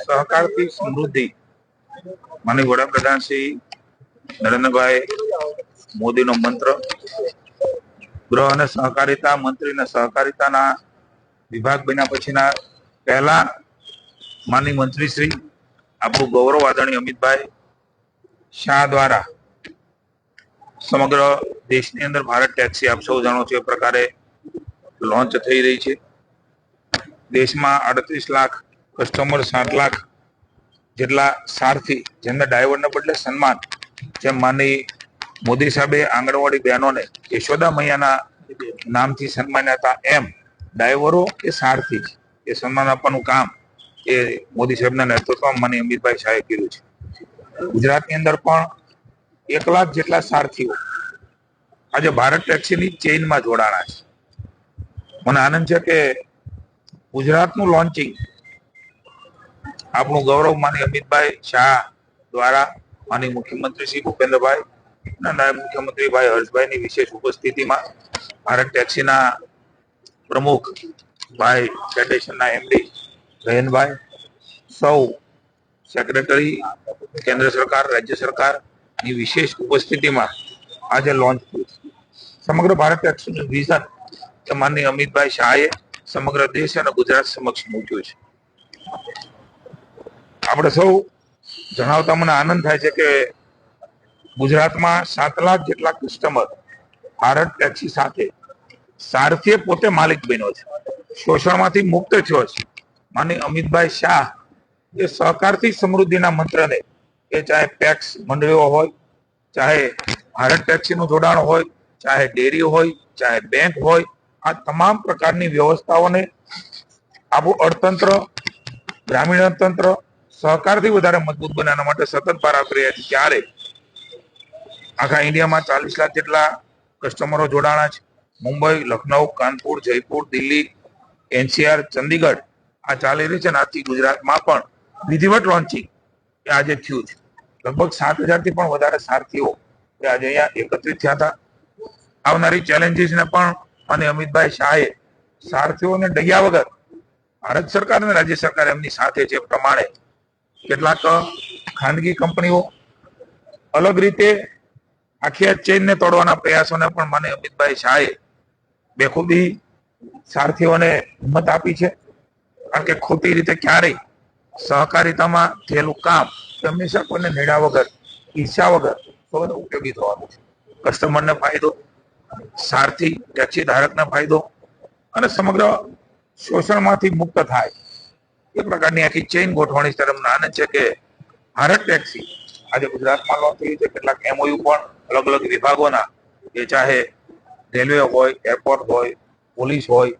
સહકારથી સમૃદ્ધિ માનનીય વડાપ્રધાન શ્રી નરેન્દ્રભાઈ મોદીનો મંત્ર ગૃહ અને સહકારિતા મંત્રી અને સહકારિતાના વિભાગ બન્યા પછીના પહેલા માનનીય મંત્રી શ્રી આપણું ગૌરવ આદરણીય અમિતભાઈ શાહ દ્વારા સમગ્ર દેશની અંદર ભારત ટેક્સી આપ સૌ જાણો છો એ પ્રકારે લોન્ચ થઈ રહી છે। દેશમાં 38 લાખ કસ્ટમર 7 લાખ જેટલા સારથી જેમને ડ્રાઈવરને બદલે સન્માન જેમ માનની મોદી સાહેબે આંગણવાડી બહેનોને યશોદા મૈયાના નામથી સન્માન્યા હતા એમ ડ્રાઈવરો કે સારથી એ સન્માન આપવાનું કામ એ મોદી સાહેબના નેતૃત્વમાં માનનીય અમિતભાઈ શાહે કર્યું છે। ગુજરાતની અંદર પણ 1 લાખ જેટલા સારથીઓ આજે ભારત ટેક્સીની ચેઇનમાં જોડાણા છે। મને આનંદ છે કે ગુજરાતનું લોન્ચિંગ આપણું ગૌરવ માનનીય અમિતભાઈ શાહ દ્વારા માનનીય મુખ્યમંત્રી શ્રી ભૂપેન્દ્રભાઈ અને નાયબ મુખ્યમંત્રી ભાઈ હર્ષભાઈની વિશેષ ઉપસ્થિતિમાં ભારત ટેક્સીના પ્રમુખ ભાઈ ફેડરેશનના એમડી જયંતભાઈ સૌ સેક્રેટરી કેન્દ્ર સરકાર રાજ્ય સરકારની વિશેષ ઉપસ્થિતિમાં આજે લોન્ચ થયું છે। સમગ્ર ભારત ટેક્સીનું વિઝન કે માનનીય અમિતભાઈ શાહે સમગ્ર દેશ અને ગુજરાત સમક્ષ મૂક્યું છે। આપણે સૌ જણાવતા મને આનંદ થાય છે કે ગુજરાતમાં 7 લાખ જેટલા કસ્ટમર ભારત ટેક્સી સાથે સારથીએ પોતે માલિક બન્યો છે, શોષણમાંથી મુક્ત થયો છે। માનનીય અમિતભાઈ શાહ એ સહકારથી સમૃદ્ધિના મંત્રને એ ચાહે પેક્સ મંડળીઓ હોય, ચાહે ભારત ટેક્સીનું જોડાણ હોય, ચાહે ડેરી હોય, ચાહે બેંક હોય, આ તમામ પ્રકારની વ્યવસ્થાઓને આપણું અર્થતંત્ર ગ્રામીણ અર્થતંત્ર સહકારથી વધારે મજબૂત બનાવવા માટે સતત પ્રયાસ કરી રહ્યા છે। ત્યારે આખા ઇન્ડિયામાં 40 લાખ જેટલા કસ્ટમરો જોડાણા છે। મુંબઈ, લખનઉ, કાનપુર, જયપુર, દિલ્હી, એનસીઆર, ચંદીગઢ આ ચાલી રહી છે। આથી ગુજરાતમાં પણ વિધિવત લોન્ચિંગ એ આજે થયું છે। લગભગ 7,000 થી પણ વધારે સારથીઓ એ આજે અહીંયા એકત્રિત થયા હતા। આવનારી ચેલેન્જીસને પણ અને અમિતભાઈ શાહે સારથીઓને ડગ્યા વગર ભારત સરકાર અને રાજ્ય સરકાર એમની સાથે છે પ્રમાણે કેટલાક ખાનગી કંપનીઓ અલગ રીતે આખી ચેઇનને તોડવાના પ્રયાસોને પણ માનનીય અમિતભાઈ શાહે બેખૂબી સારથીઓને હિંમત આપી છે। કારણ કે ખોટી રીતે ક્યારેય સહકારિતામાં થયેલું કામ હંમેશા કોઈને નેડા વગર ઈર્ષા વગર સૌને ઉપયોગી થવાનું છે। કસ્ટમરને ફાયદો, સારથી ટેક્સી ધારકને ફાયદો અને સમગ્ર શોષણમાંથી મુક્ત થાય એ પ્રકારની આખી ચેઇન ગોઠવણી તરફ આનંદ છે કે ભારત ટેક્સી આજે ગુજરાતમાં લોન્ચ થયું છે। કેટલાક એમઓયુ પણ અલગ અલગ વિભાગોના એ ચાહે રેલવે હોય, એરપોર્ટ હોય, પોલીસ હોય,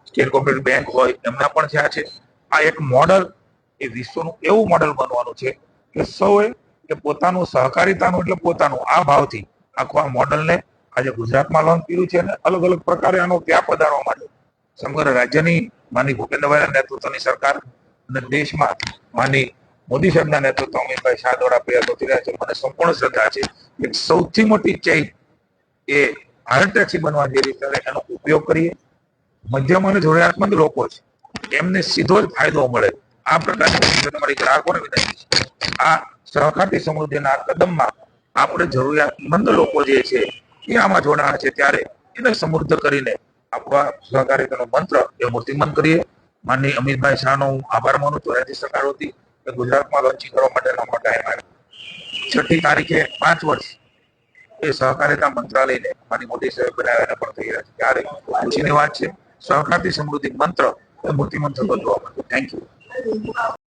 સ્ટેટ કોઓપરેટિવ બેંક હોય એમના પણ થયા છે। આ એક મોડલ એ વિશ્વનું એવું મોડલ બનવાનું છે કે સૌએ કે પોતાનું સહકારિતાનું એટલે પોતાનું આ ભાવથી આખું આ મોડલને આજે ગુજરાતમાં લોન્ચ કર્યું છે અને અલગ અલગ પ્રકારે આનો વ્યાપ વધારવા માટે સમગ્ર રાજ્યની માનની ભૂપેન્દ્રભાઈના નેતૃત્વની સરકાર અને દેશમાં માનની મોદી સાહેબના નેતૃત્વમાં અમિતભાઈ શાહ દ્વારા પ્રયાસો થઈ રહ્યા છે। મને સંપૂર્ણ શ્રદ્ધા છે કે સૌથી મોટી ચેઇન એ ભારત ટેક્સી બનવા જઈ રહી છે। એનો ઉપયોગ કરીએ, મધ્યમ અને જરૂરિયાતમંદ લોકો છે એમને સીધો જ ફાયદો મળે આ પ્રકારની તમારી ગ્રાહકોને વિનંતી છે। આ સહકારથી સમૃદ્ધિના કદમમાં આપણે જરૂરિયાતમંદ લોકો જે છે એ આમાં જોડાણા છે ત્યારે એને સમૃદ્ધ કરીને આપણા સહકારિતાનો મંત્ર એ મૂર્તિમંત કરીએ। માનનીય અમિતભાઈ શાહનો હું આભાર માનું છું રાજ્ય સરકાર વતી કે ગુજરાતમાં લોન્ચિંગ કરવા માટેનો ટાઈમ આવ્યો। 6મી તારીખે 5 વર્ષ એ સહકારિતા મંત્રાલયને માની મોદી સાહેબ બનાવ્યા પણ થઈ રહ્યા છે ત્યારે ખુશીની વાત છે। સહકારથી સમૃદ્ધિ મંત્ર એ મૂર્તિમંત થતો જોવા મળે। Thank you.